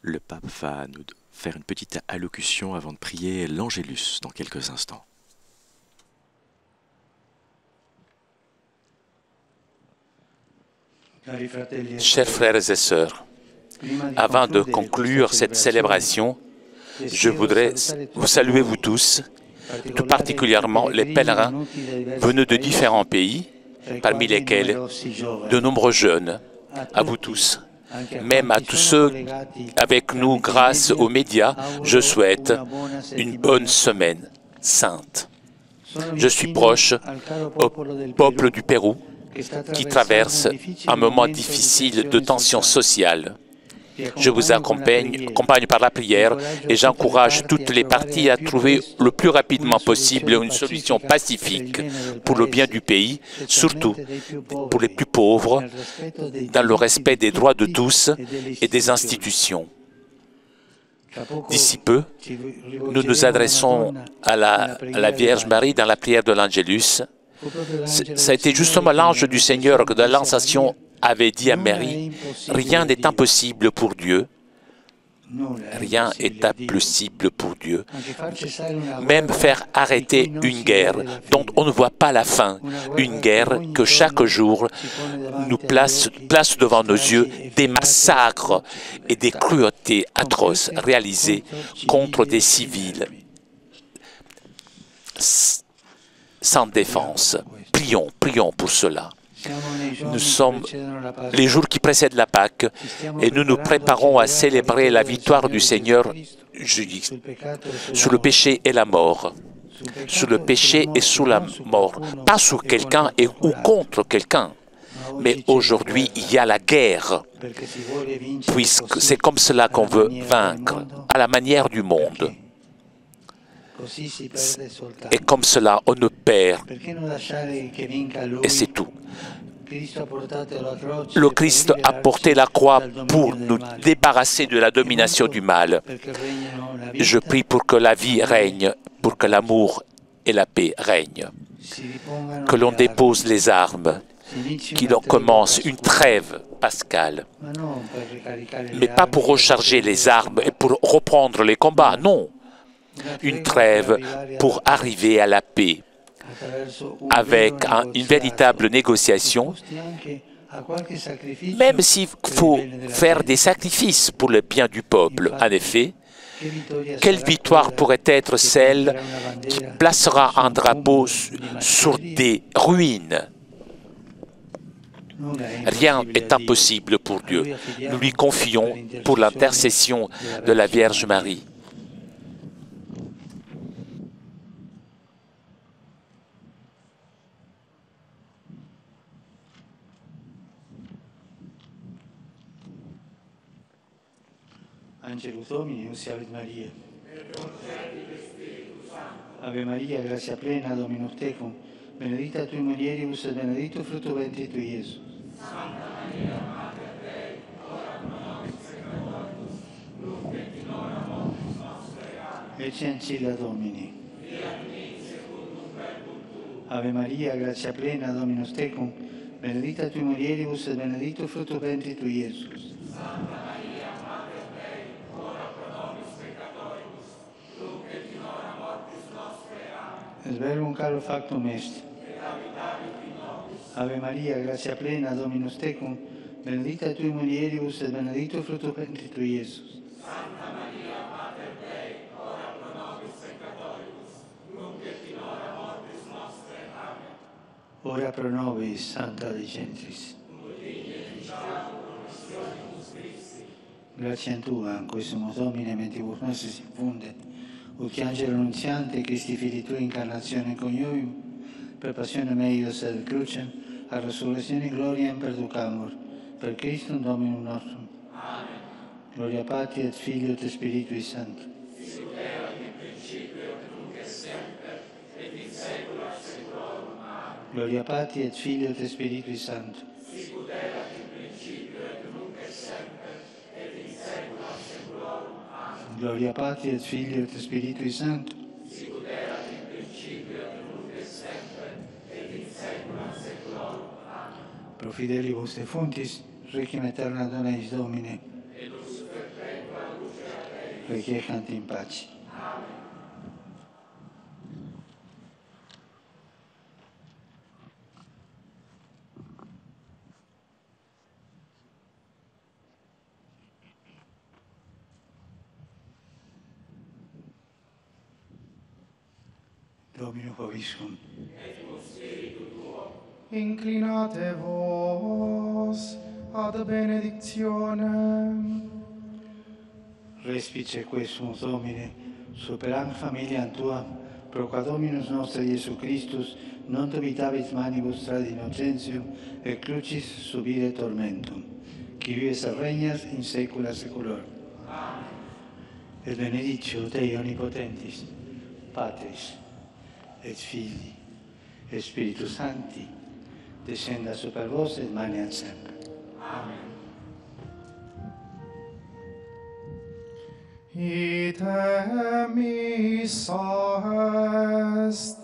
Le pape va nous faire une petite allocution avant de prier l'Angélus dans quelques instants. Chers frères et sœurs, avant de conclure cette célébration, je voudrais vous saluer vous tous, tout particulièrement les pèlerins venus de différents pays, parmi lesquels de nombreux jeunes, à vous tous. Même à tous ceux avec nous grâce aux médias, je souhaite une bonne semaine sainte. Je suis proche au peuple du Pérou qui traverse un moment difficile de tension sociale. Je vous accompagne par la prière et j'encourage toutes les parties à trouver le plus rapidement possible une solution pacifique pour le bien du pays, surtout pour les plus pauvres, dans le respect des droits de tous et des institutions. D'ici peu, nous nous adressons à la Vierge Marie dans la prière de l'Angélus. Ça a été justement l'ange du Seigneur que dans l'Annonciation avait dit à Marie, « Rien n'est impossible pour Dieu. » Rien n'est impossible pour Dieu. Même faire arrêter une guerre dont on ne voit pas la fin, une guerre que chaque jour nous place devant nos yeux des massacres et des cruautés atroces réalisées contre des civils sans défense. Prions pour cela. Nous sommes les jours qui précèdent la Pâque et nous nous préparons à célébrer la victoire du Seigneur sur le péché et la mort. Sur le péché et sous la mort. Pas sur quelqu'un ou contre quelqu'un. Mais aujourd'hui, il y a la guerre, puisque c'est comme cela qu'on veut vaincre, à la manière du monde. Et comme cela, on ne perd. Et c'est tout. Le Christ a porté la croix pour nous débarrasser de la domination du mal. Je prie pour que la vie règne, pour que l'amour et la paix règnent. Que l'on dépose les armes, qu'il commence une trêve pascale. Mais pas pour recharger les armes et pour reprendre les combats, non. Une trêve pour arriver à la paix, avec une véritable négociation, même s'il faut faire des sacrifices pour le bien du peuple. En effet, quelle victoire pourrait être celle qui placera un drapeau sur des ruines? Rien n'est impossible pour Dieu. Nous lui confions pour l'intercession de la Vierge Marie. Angelus Domini, usiavit Maria. Ave Maria, gratia plena, Dominus tecum, benedicta tui mulieribus et benedictus fructus ventris tui, Iesus. Santa Maria, Mater Dei, ora pro nobis peccatoribus, nunc et in hora mortis nostre. Amen. Ecce ancilla Domini. Fiat mi secundum verbum tuum. Ave Maria, gratia plena, Dominus tecum, benedicta tui mulieribus et benedictus fructus ventris tui, Iesus. Santa Maria, Mater Dei, ora pro nobis peccatoribus, nunc et in hora mortis nostre. Amen. Et verbum caro factum est. Et habitavit in nobis. Ave Maria, gratia plena, Dominus tecum, benedicta tui mulieribus et benedictus fructus ventris tui, Iesus. Santa Maria, Mater Dei, ora pro nobis peccatoribus, nunc et in hora mortis nostre. Amen. Ora pro nobis, Santa Dei Gentris. Grazie a Tua, in questo Domine, mentibus nostris infunde, ut angelo annunziante, Christi Fili Tui, incarnazione coniovium, per passione meius et crucem, a resurrezione gloriam perducamur, per Christum Dominum nostrum. Amen. Gloria Patri et Filio et Spiritui Sancto. Sicut erat in principio et nunc et semper, et in saecula saeculorum. Amen. Gloria Patri et Filio et Spiritui Sancto. Sicut erat in principio et nunc et semper, et in saecula saeculorum. Amen. Gloria Patri et Filio et Spiritui Sancto. Sicut erat in principio et nunc et semper, et in saecula saeculorum. Amen. Pro fidelibus defuntis, requiem aeterna dona eis Domine. Et lux perpetua requiescant in pace. Domino Vobiscum. Inclinate vos ad benedictionem. Respice quesumus Domine, superam familiam Tuam, pro qua Dominus nostre Iesu Christus, non dubitavit manibus trad innocentium, et crucis subire tormentum, qui vives et regnas in saecula saeculorum. Amen. Et benedictio Dei Omnipotentis, Patris, et Filii, et Spiritus Sancti, descenda super vos et maneat semper. Amen. Ite missa est